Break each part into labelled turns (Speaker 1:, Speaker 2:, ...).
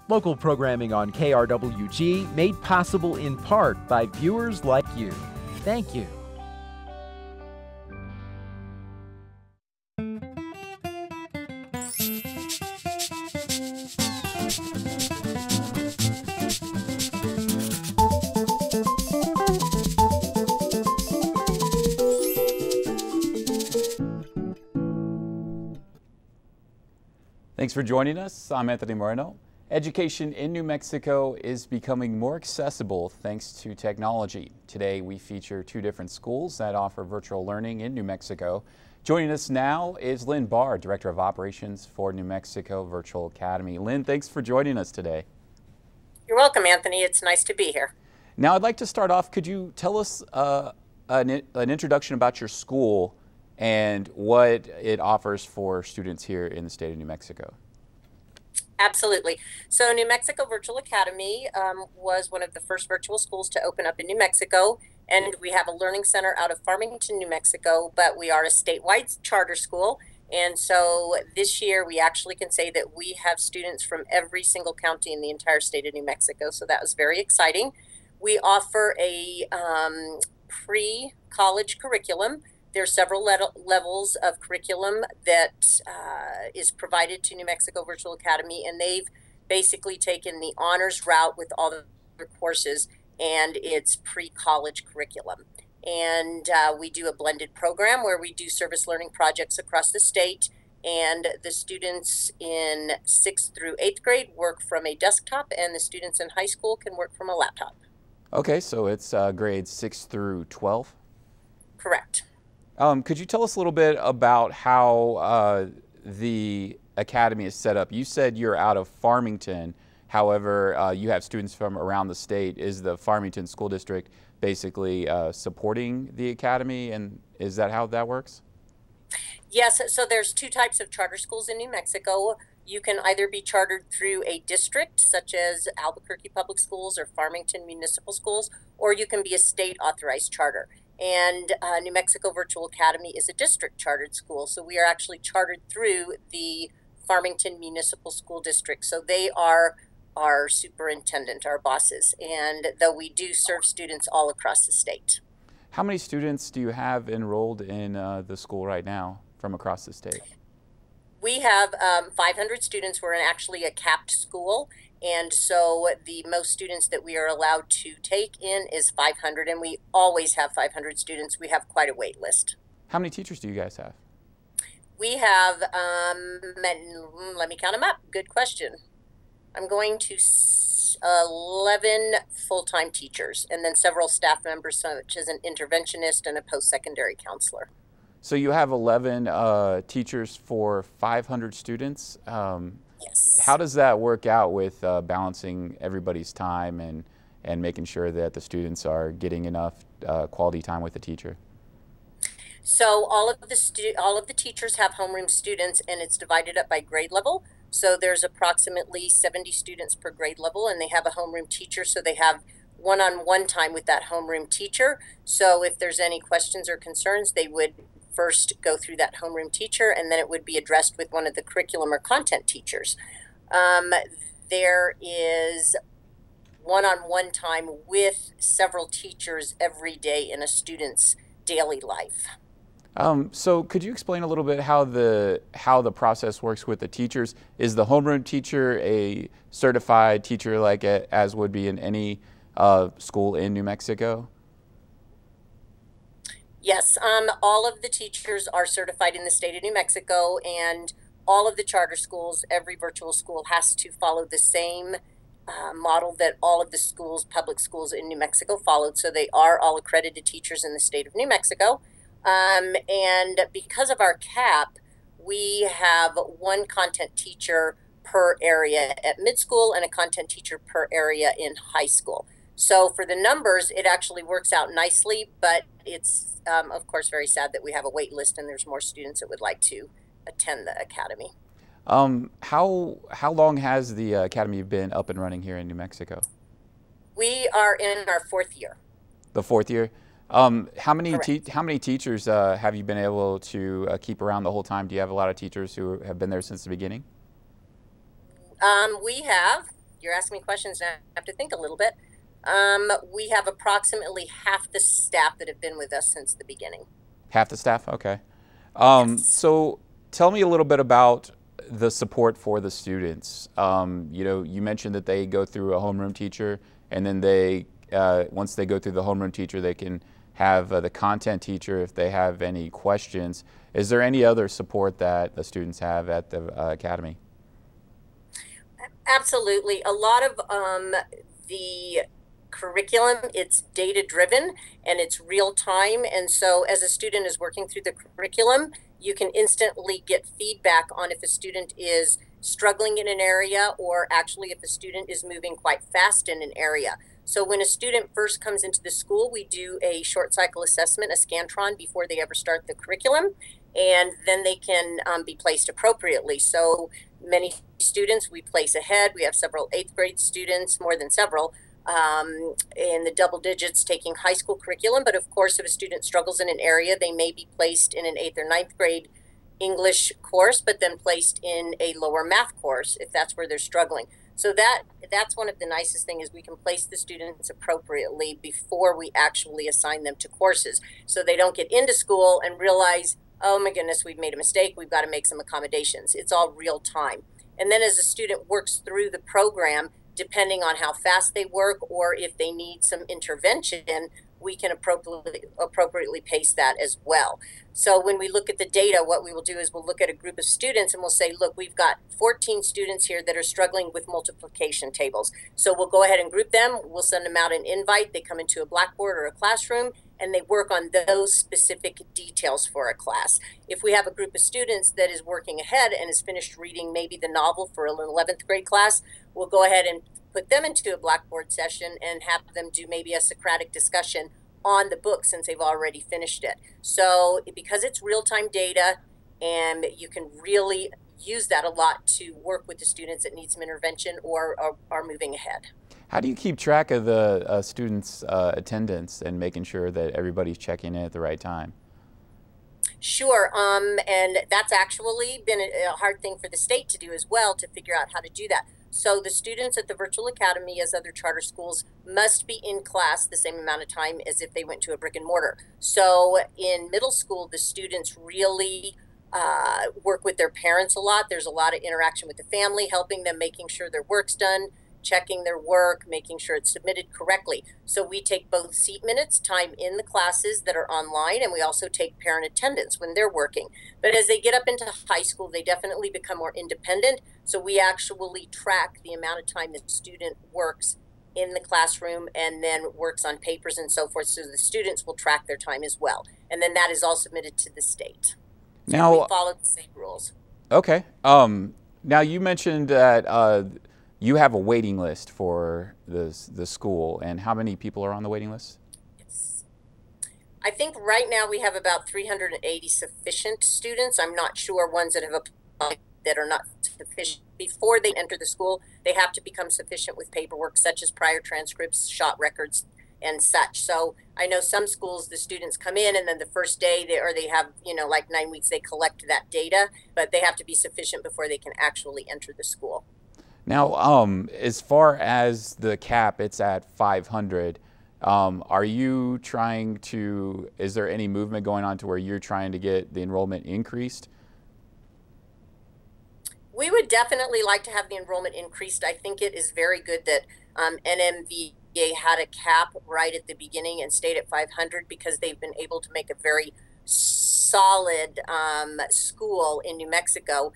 Speaker 1: Local programming on KRWG made possible in part by viewers like you. Thank you.
Speaker 2: Thanks for joining us. I'm Anthony Moreno. Education in New Mexico is becoming more accessible thanks to technology. Today we feature two different schools that offer virtual learning in New Mexico. Joining us now is Lynn Barr, Director of Operations for New Mexico Virtual Academy. Lynn, thanks for joining us today.
Speaker 3: You're welcome, Anthony. It's nice to be here.
Speaker 2: Now I'd like to start off, could you tell us an introduction about your school and what it offers for students here in the state of New Mexico?
Speaker 3: Absolutely. So New Mexico Virtual Academy was one of the first virtual schools to open up in New Mexico, and we have a learning center out of Farmington, New Mexico, but we are a statewide charter school. And so this year we actually can say that we have students from every single county in the entire state of New Mexico. So that was very exciting. We offer a pre-college curriculum. There's several levels of curriculum that is provided to New Mexico Virtual Academy, and they've basically taken the honors route with all the courses, and it's pre-college curriculum. And we do a blended program where we do service learning projects across the state, and the students in 6th through 8th grade work from a desktop, and the students in high school can work from a laptop.
Speaker 2: Okay, so it's grades 6 through 12?
Speaker 3: Correct.
Speaker 2: Could you tell us a little bit about how the academy is set up? You said you're out of Farmington, however, you have students from around the state. Is the Farmington School District basically supporting the academy, and is that how that works?
Speaker 3: Yes, so there's two types of charter schools in New Mexico. You can either be chartered through a district, such as Albuquerque Public Schools or Farmington Municipal Schools, or you can be a state authorized charter. And New Mexico Virtual Academy is a district chartered school. So we are actually chartered through the Farmington Municipal School District. So they are our superintendent, our bosses. And though we do serve students all across the state.
Speaker 2: How many students do you have enrolled in the school right now from across the state?
Speaker 3: We have 500 students. We're actually a capped school. And so the most students that we are allowed to take in is 500, and we always have 500 students. We have quite a wait list.
Speaker 2: How many teachers do you guys have?
Speaker 3: We have, let me count them up. Good question. I'm going to 11 full-time teachers, and then several staff members, such as an interventionist and a post-secondary counselor.
Speaker 2: So you have 11 teachers for 500 students.
Speaker 3: Yes.
Speaker 2: How does that work out with balancing everybody's time and making sure that the students are getting enough quality time with the teacher?
Speaker 3: So all of the teachers have homeroom students, and it's divided up by grade level. So there's approximately 70 students per grade level, and they have a homeroom teacher. So they have one-on-one time with that homeroom teacher. So if there's any questions or concerns, they would first go through that homeroom teacher, and then it would be addressed with one of the curriculum or content teachers. There is one-on-one time with several teachers every day in a student's daily life.
Speaker 2: So could you explain a little bit how the process works with the teachers? Is the homeroom teacher a certified teacher like as would be in any school in New Mexico?
Speaker 3: Yes, all of the teachers are certified in the state of New Mexico, and all of the charter schools, every virtual school has to follow the same model that all of the schools, public schools in New Mexico followed. So they are all accredited teachers in the state of New Mexico. And because of our cap, we have one content teacher per area at mid school and a content teacher per area in high school. So for the numbers, it actually works out nicely, but it's of course very sad that we have a wait list and there's more students that would like to attend the academy.
Speaker 2: How long has the academy been up and running here in New Mexico?
Speaker 3: We are in our 4th year.
Speaker 2: The 4th year. How many teachers have you been able to keep around the whole time? Do you have a lot of teachers who have been there since the beginning?
Speaker 3: We have, you're asking me questions and I have to think a little bit. We have approximately half the staff that have been with us since the beginning.
Speaker 2: Half the staff? Okay.
Speaker 3: Yes.
Speaker 2: So tell me a little bit about the support for the students. You know, you mentioned that they go through a homeroom teacher, and then they, once they go through the homeroom teacher, they can have the content teacher if they have any questions. Is there any other support that the students have at the academy?
Speaker 3: Absolutely. A lot of the curriculum, it's data driven and it's real time. And so as a student is working through the curriculum, you can instantly get feedback on if a student is struggling in an area or actually if a student is moving quite fast in an area. So when a student first comes into the school, we do a short cycle assessment, a Scantron, before they ever start the curriculum, and then they can be placed appropriately. So many students we place ahead. We have several 8th grade students, more than several, in the double digits taking high school curriculum. But of course, if a student struggles in an area, they may be placed in an 8th or 9th grade English course, but then placed in a lower math course if that's where they're struggling. So that's one of the nicest things is we can place the students appropriately before we actually assign them to courses. So they don't get into school and realize, oh my goodness, we've made a mistake. We've got to make some accommodations. It's all real time. And then as a student works through the program, depending on how fast they work or if they need some intervention, we can appropriately pace that as well. So when we look at the data, what we will do is we'll look at a group of students and we'll say, look, we've got 14 students here that are struggling with multiplication tables. So we'll go ahead and group them. We'll send them out an invite. They come into a blackboard or a classroom and they work on those specific details for a class. If we have a group of students that is working ahead and is finished reading maybe the novel for an 11th grade class, we'll go ahead and put them into a blackboard session and have them do maybe a Socratic discussion on the book since they've already finished it. So because it's real-time data and you can really use that a lot to work with the students that need some intervention or are moving ahead.
Speaker 2: How do you keep track of the students' attendance and making sure that everybody's checking in at the right time?
Speaker 3: Sure, and that's actually been a hard thing for the state to do as well, to figure out how to do that. So the students at the virtual academy, as other charter schools, must be in class the same amount of time as if they went to a brick and mortar. So in middle school, the students really work with their parents a lot. There's a lot of interaction with the family, helping them, making sure their work's done, checking their work, making sure it's submitted correctly. So we take both seat minutes, time in the classes that are online, and we also take parent attendance when they're working. But as they get up into high school, they definitely become more independent. So we actually track the amount of time the student works in the classroom and then works on papers and so forth. So the students will track their time as well. And then that is all submitted to the state. So
Speaker 2: Now,
Speaker 3: we follow the same rules.
Speaker 2: okay. Now you mentioned that you have a waiting list for the school, and how many people are on the waiting list?
Speaker 3: I think right now we have about 380 sufficient students. I'm not sure ones that have applied that are not sufficient. Before they enter the school, they have to become sufficient with paperwork such as prior transcripts, shot records, and such. So I know some schools, the students come in and then the first day they have, like 9 weeks, they collect that data, but they have to be sufficient before they can actually enter the school.
Speaker 2: Now, as far as the cap, it's at 500. Are you trying to, is there any movement going on to where you're trying to get the enrollment increased?
Speaker 3: We would definitely like to have the enrollment increased. I think it is very good that NMVA had a cap right at the beginning and stayed at 500 because they've been able to make a very solid school in New Mexico.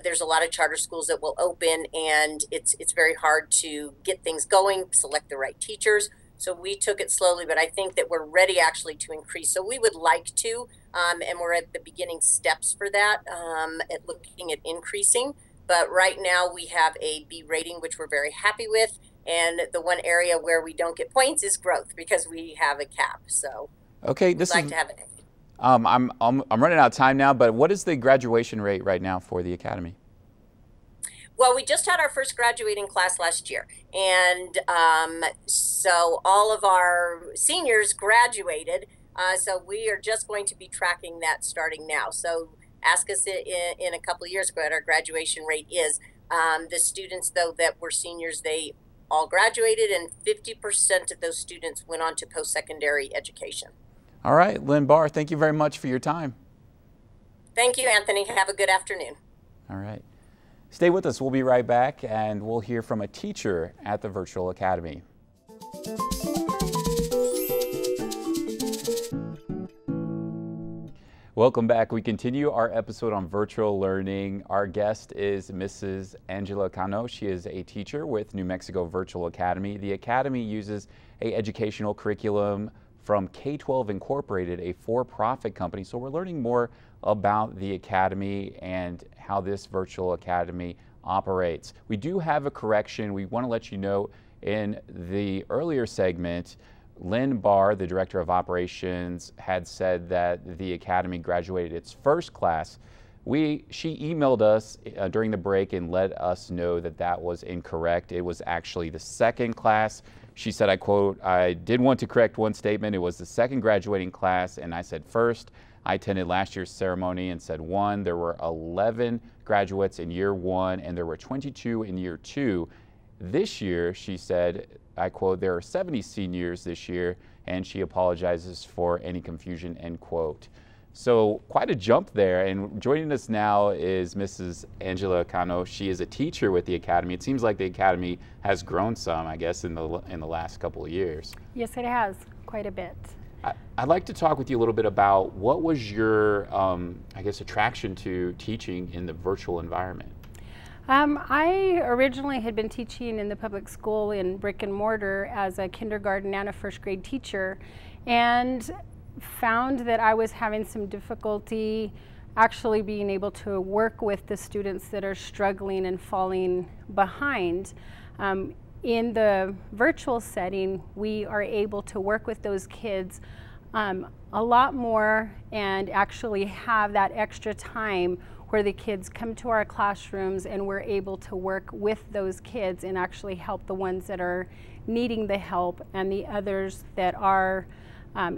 Speaker 3: There's a lot of charter schools that will open, and it's very hard to get things going, select the right teachers. So we took it slowly, but I think that we're ready actually to increase. So we would like to, and we're at the beginning steps for that, at looking at increasing. But right now we have a B rating, which we're very happy with. And the one area where we don't get points is growth because we have a cap. So
Speaker 2: okay,
Speaker 3: we'd like to have it.
Speaker 2: I'm running out of time now, but what is the graduation rate right now for the academy?
Speaker 3: Well, we just had our first graduating class last year, and so all of our seniors graduated, so we are just going to be tracking that starting now. So ask us in a couple of years what our graduation rate is. The students, though, that were seniors, they all graduated, and 50% of those students went on to post-secondary education.
Speaker 2: All right, Lynn Barr, thank you very much for your time.
Speaker 3: Thank you, Anthony. Have a good afternoon.
Speaker 2: All right. Stay with us. We'll be right back, and we'll hear from a teacher at the Virtual Academy. Welcome back. We continue our episode on virtual learning. Our guest is Mrs. Angela Cano. She is a teacher with New Mexico Virtual Academy. The Academy uses an educational curriculum from K-12 Incorporated, a for-profit company. So we're learning more about the Academy and how this Virtual Academy operates. We do have a correction. We want to let you know in the earlier segment, Lynn Barr, the Director of Operations, had said that the Academy graduated its first class. She emailed us during the break and let us know that that was incorrect. It was actually the second class. She said, I quote, "I did want to correct one statement. It was the second graduating class," and I said first. I attended last year's ceremony and said one. There were 11 graduates in year one, and there were 22 in year two. This year, she said, I quote, "There are 70 seniors this year," and she apologizes for any confusion, end quote. So quite a jump there, and joining us now is Mrs. Angela Cano. She is a teacher with the Academy. It seems like the Academy has grown some, I guess, in the last couple of years.
Speaker 4: Yes, it has, quite a bit.
Speaker 2: I'd like to talk with you a little bit about what was your, I guess, attraction to teaching in the virtual environment?
Speaker 4: I originally had been teaching in the public school in brick and mortar as a kindergarten and a first grade teacher, and found that I was having some difficulty actually being able to work with the students that are struggling and falling behind. In the virtual setting, we are able to work with those kids a lot more and actually have that extra time where the kids come to our classrooms and we're able to work with those kids and actually help the ones that are needing the help, and the others that are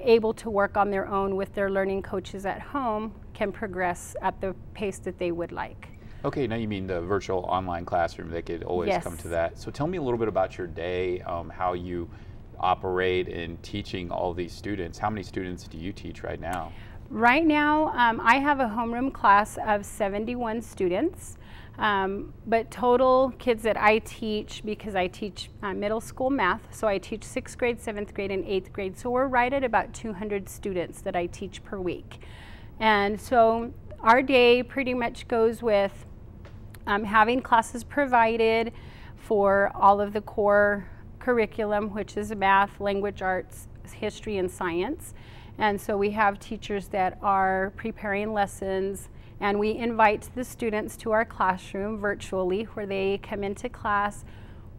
Speaker 4: able to work on their own with their learning coaches at home can progress at the pace that they would like.
Speaker 2: Okay, now you mean the virtual online classroom. They could always
Speaker 4: Yes.
Speaker 2: come to that. So tell me a little bit about your day, how you operate in teaching all these students. How many students do you teach right now?
Speaker 4: Right now, I have a homeroom class of 71 students, but total kids that I teach, because I teach middle school math, so I teach 6th grade, 7th grade, and 8th grade, so we're right at about 200 students that I teach per week. And so our day pretty much goes with having classes provided for all of the core curriculum, which is math, language arts, history, and science. And so we have teachers that are preparing lessons, and we invite the students to our classroom virtually, where they come into class,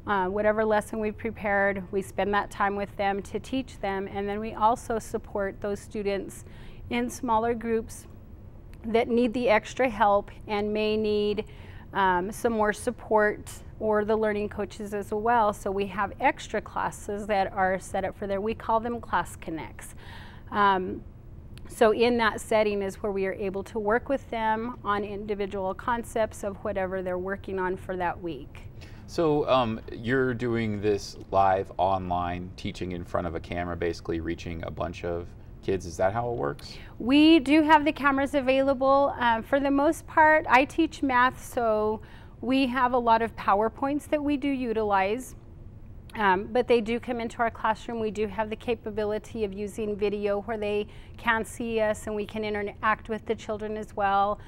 Speaker 4: whatever lesson we've prepared, we spend that time with them to teach them, and then we also support those students in smaller groups that need the extra help and may need some more support, or the learning coaches as well. So we have extra classes that are set up for there. We call them class connects. So in that setting is where we are able to work with them on individual concepts of whatever they're working on for that week.
Speaker 2: So you're doing this live online teaching in front of a camera, basically reaching a bunch of kids. Is that how it works?
Speaker 4: We do have the cameras available. For the most part, I teach math, so we have a lot of PowerPoints that we do utilize. But they do come into our classroom. We do have the capability of using video where they can see us and we can interact with the children as well.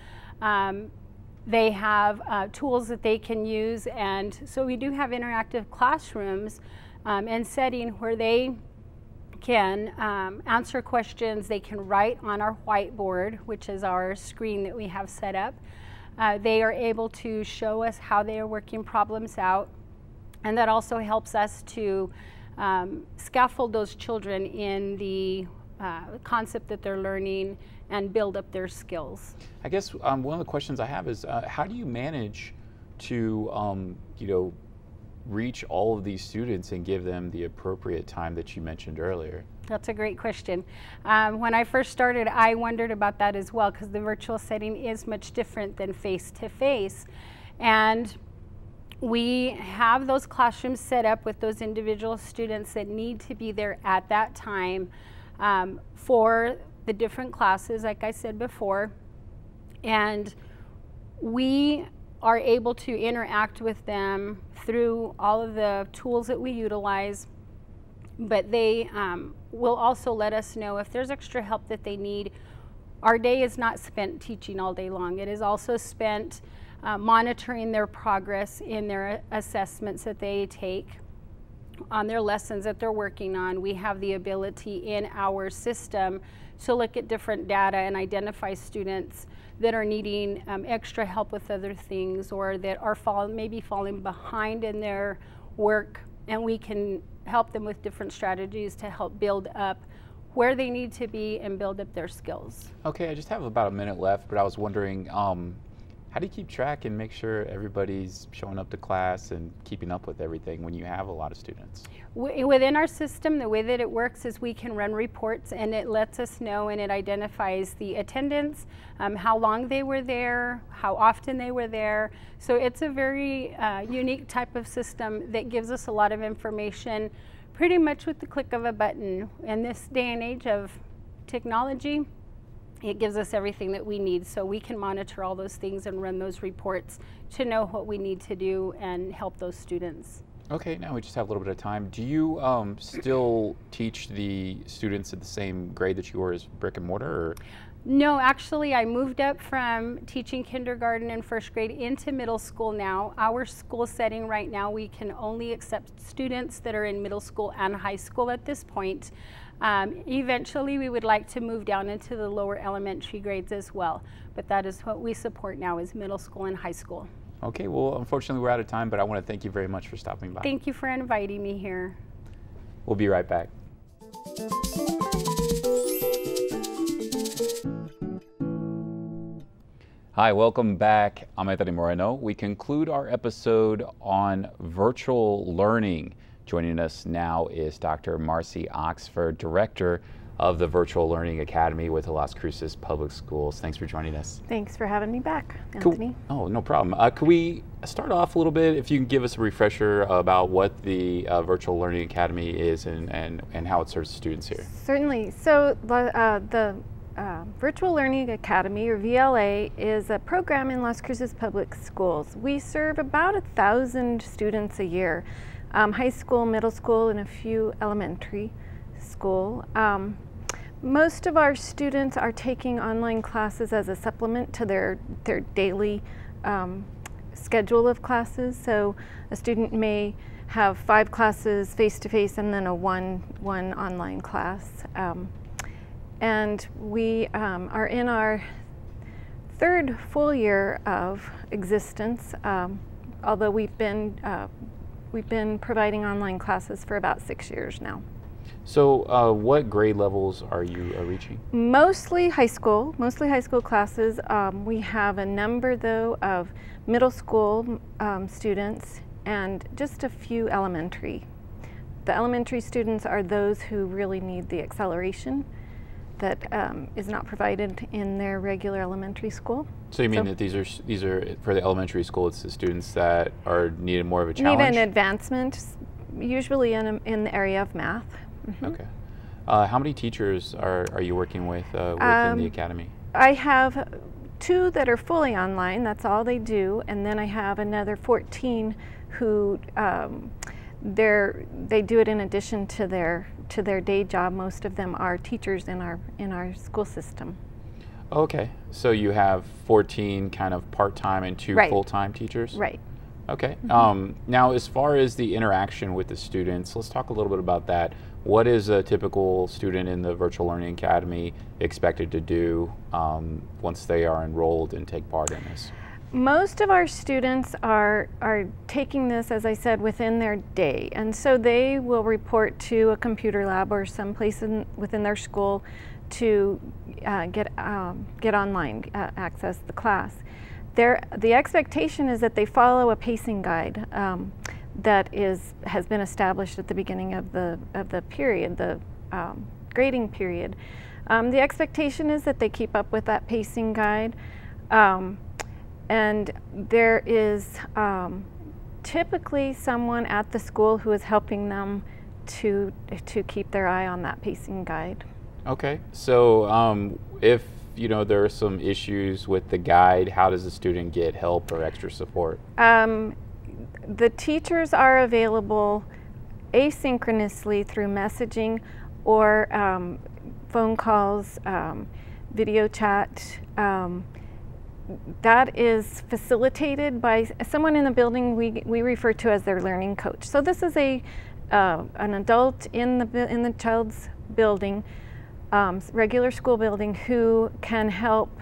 Speaker 4: They have tools that they can use, and so we do have interactive classrooms and setting where they can answer questions. They can write on our whiteboard, which is our screen that we have set up. They are able to show us how they are working problems out. And that also helps us to scaffold those children in the concept that they're learning and build up their skills.
Speaker 2: I guess one of the questions I have is how do you manage to reach all of these students and give them the appropriate time that you mentioned earlier?
Speaker 4: That's a great question. When I first started, I wondered about that as well, because the virtual setting is much different than face-to-face. And We have those classrooms set up with those individual students that need to be there at that time for the different classes, like I said before. And we are able to interact with them through all of the tools that we utilize, but they will also let us know if there's extra help that they need. Our day is not spent teaching all day long. It is also spent monitoring their progress in their assessments that they take, on their lessons that they're working on. We have the ability in our system to look at different data and identify students that are needing extra help with other things, or that are maybe falling behind in their work, and we can help them with different strategies to help build up where they need to be and build up their skills.
Speaker 2: Okay, I just have about a minute left, but I was wondering, how do you keep track and make sure everybody's showing up to class and keeping up with everything when you have a lot of students?
Speaker 4: Within our system, the way that it works is we can run reports, and it lets us know, and it identifies the attendance, how long they were there, how often they were there. So it's a very unique type of system that gives us a lot of information pretty much with the click of a button. In this day and age of technology, it gives us everything that we need, so we can monitor all those things and run those reports to know what we need to do and help those students.
Speaker 2: Okay, now we just have a little bit of time. Do you still teach the students at the same grade that you were as brick and mortar? Or?
Speaker 4: No, actually I moved up from teaching kindergarten and first grade into middle school now. Our school setting right now, we can only accept students that are in middle school and high school at this point. Eventually we would like to move down into the lower elementary grades as well, but that is what we support now, is middle school and high school.
Speaker 2: Okay, well, unfortunately we're out of time, but I want to thank you very much for stopping by.
Speaker 4: Thank you for inviting me here.
Speaker 2: We'll be right back. Hi, welcome back. I'm Anthony Moreno. We conclude our episode on virtual learning. Joining us now is Dr. Marcy Oxford, Director of the Virtual Learning Academy with the Las Cruces Public Schools. Thanks for joining us.
Speaker 5: Thanks for having me back, Anthony.
Speaker 2: Cool. Oh, no problem. Could we start off a little bit, if you can give us a refresher about what the Virtual Learning Academy is and how it serves students here?
Speaker 5: Certainly. So the Virtual Learning Academy, or VLA, is a program in Las Cruces Public Schools. We serve about 1,000 students a year, high school, middle school, and a few elementary school. Most of our students are taking online classes as a supplement to their daily schedule of classes. So a student may have 5 classes face-to-face and then a one online class. And we are in our 3rd full year of existence, although we've been providing online classes for about 6 years now.
Speaker 2: So what grade levels are you reaching?
Speaker 5: Mostly high school classes. We have a number though of middle school students and just a few elementary. The elementary students are those who really need the acceleration that is not provided in their regular elementary school.
Speaker 2: So you mean that these are for the elementary school, it's the students that are needing more of a challenge?
Speaker 5: Need an advancement, usually in the area of math. Mm-hmm.
Speaker 2: Okay. How many teachers are you working with within the academy?
Speaker 5: I have 2 that are fully online, that's all they do, and then I have another 14 who they do it in addition to their day job. Most of them are teachers in our school system.
Speaker 2: Okay, so you have 14 kind of part-time and 2 full-time teachers?
Speaker 5: Right.
Speaker 2: Okay. Mm-hmm. Now, as far as the interaction with the students, let's talk a little bit about that. What is a typical student in the Virtual Learning Academy expected to do once they are enrolled and take part in this?
Speaker 5: Most of our students are taking this, as I said, within their day, and so they will report to a computer lab or someplace within their school to get online, access the class. The expectation is that they follow a pacing guide that has been established at the beginning of the period, the grading period. The expectation is that they keep up with that pacing guide. And there is typically someone at the school who is helping them to keep their eye on that pacing guide.
Speaker 2: Okay, so if there are some issues with the guide, how does the student get help or extra support?
Speaker 5: The teachers are available asynchronously through messaging or phone calls, video chat. That is facilitated by someone in the building we refer to as their learning coach. So this is an adult in the child's building, regular school building, who can help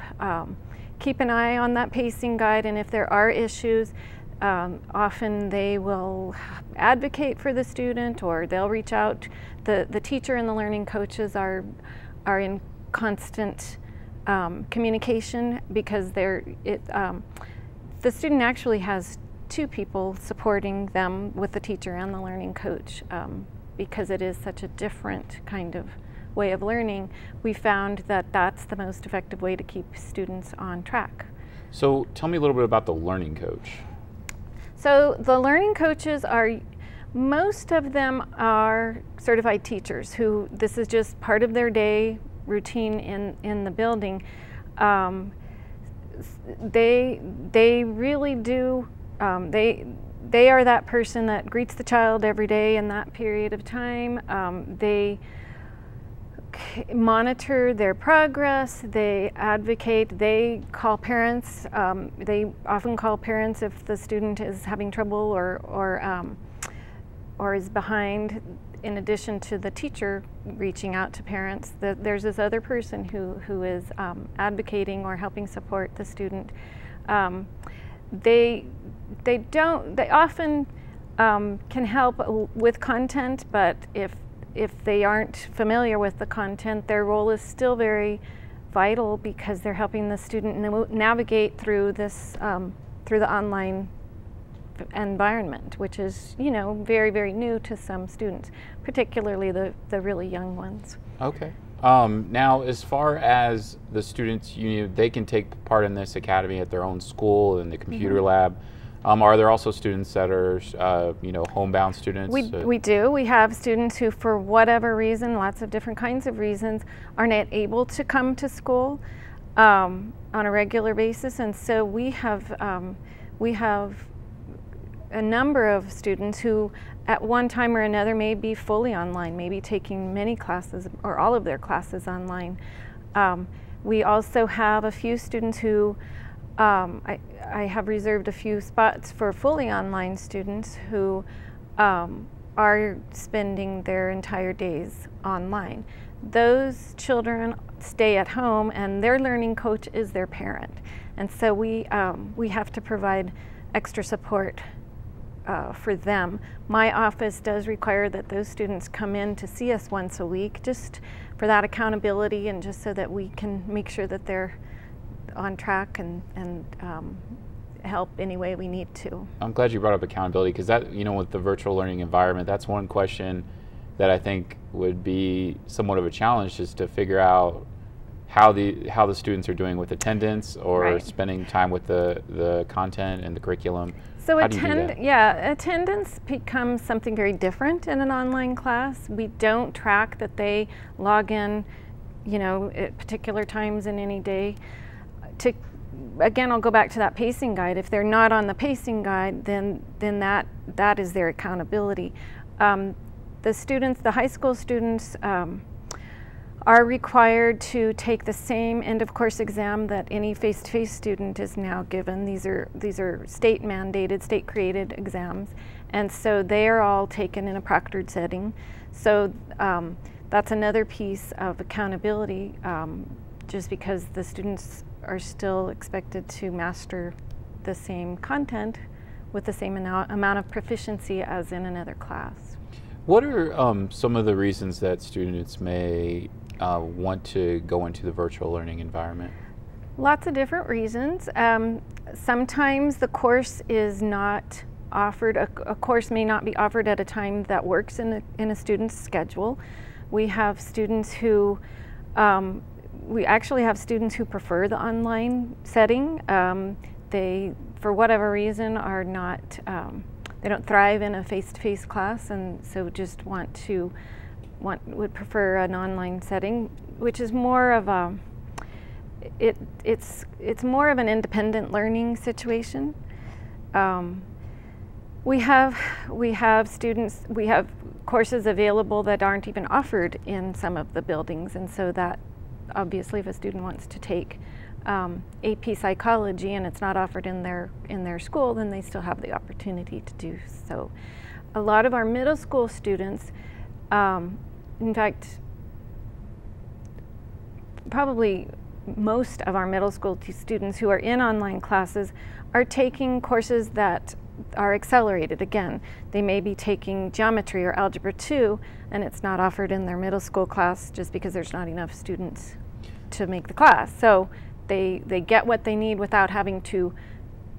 Speaker 5: keep an eye on that pacing guide, and if there are issues, often they will advocate for the student, or they'll reach out. The teacher and the learning coaches are in constant communication, because the student actually has two people supporting them with the teacher and the learning coach, because it is such a different kind of way of learning. We found that that's the most effective way to keep students on track.
Speaker 2: So tell me a little bit about the learning coach.
Speaker 5: So the learning coaches most of them are certified teachers who, this is just part of their day routine in the building. They really do, they are that person that greets the child every day in that period of time. They monitor their progress, they advocate, they call parents. They often call parents if the student is having trouble or is behind. In addition to the teacher reaching out to parents, there's this other person who is advocating or helping support the student. They often can help with content, but if they aren't familiar with the content, their role is still very vital, because they're helping the student navigate through this through the online environment, which is very, very new to some students, particularly the really young ones.
Speaker 2: Okay. Now, as far as the students, they can take part in this academy at their own school in the computer lab. Are there also students that are, homebound students?
Speaker 5: We do. We have students who, for whatever reason, lots of different kinds of reasons, are not able to come to school on a regular basis, and so we have a number of students who, at one time or another, may be fully online, maybe taking many classes or all of their classes online. We also have a few students who I have reserved a few spots for fully online students who are spending their entire days online. Those children stay at home, and their learning coach is their parent. And so we have to provide extra support for them. My office does require that those students come in to see us once a week, just for that accountability, and just so that we can make sure that they're on track and help any way we need to. I'm
Speaker 2: glad you brought up accountability, because that, with the virtual learning environment, that's one question that I think would be somewhat of a challenge, just to figure out how the students are doing with attendance or spending time with the content and the curriculum.
Speaker 5: So attendance becomes something very different in an online class. We don't track that they log in, at particular times in any day. Again, I'll go back to that pacing guide. If they're not on the pacing guide, then that is their accountability. The high school students are required to take the same end of course exam that any face-to-face student is now given. These are state mandated, state created exams, and so they are all taken in a proctored setting. So that's another piece of accountability, just because the students are still expected to master the same content with the same amount of proficiency as in another class.
Speaker 2: What are some of the reasons that students may want to go into the virtual learning environment?
Speaker 5: Lots of different reasons. Sometimes the course is not offered, a course may not be offered at a time that works in a student's schedule. We have students who, we actually have students who prefer the online setting. They, for whatever reason, are not thrive in a face-to-face class, and so just would prefer an online setting, which is more of a it's more of an independent learning situation. We have courses available that aren't even offered in some of the buildings, and so that obviously if a student wants to take AP psychology and it's not offered in their school, then they still have the opportunity to do so. A lot of our middle school students, in fact, probably most of our middle school students who are in online classes are taking courses that are accelerated. Again, they may be taking geometry or algebra 2, and it's not offered in their middle school class just because there's not enough students to make the class. So they get what they need without having to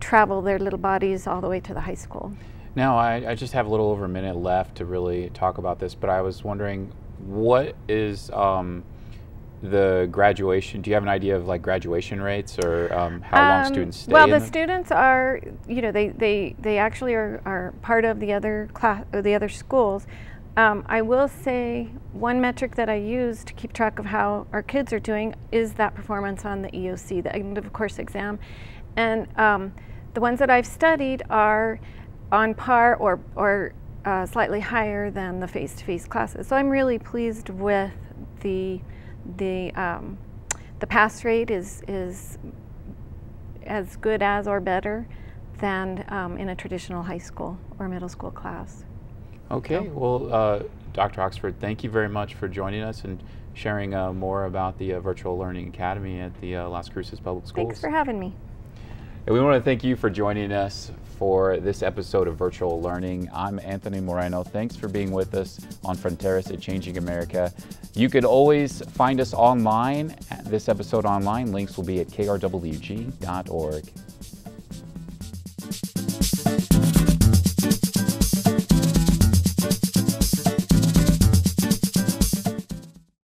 Speaker 5: travel their little bodies all the way to the high school.
Speaker 2: Now, I just have a little over a minute left to really talk about this, but I was wondering, what is the graduation? Do you have an idea of like graduation rates, or how long students stay?
Speaker 5: Well, the students are, they actually are part of the other class or the other schools. I will say one metric that I use to keep track of how our kids are doing is that performance on the EOC, the end of course exam, and the ones that I've studied are on par or slightly higher than the face-to-face classes. So I'm really pleased with the pass rate is as good as or better than in a traditional high school or middle school class.
Speaker 2: Okay, well, Dr. Oxford, thank you very much for joining us and sharing more about the Virtual Learning Academy at the Las Cruces Public Schools.
Speaker 5: Thanks for having me.
Speaker 2: And we want to thank you for joining us for this episode of Virtual Learning. I'm Anthony Moreno. Thanks for being with us on Fronteras at Changing America. You could always find us online, this episode online. Links will be at krwg.org.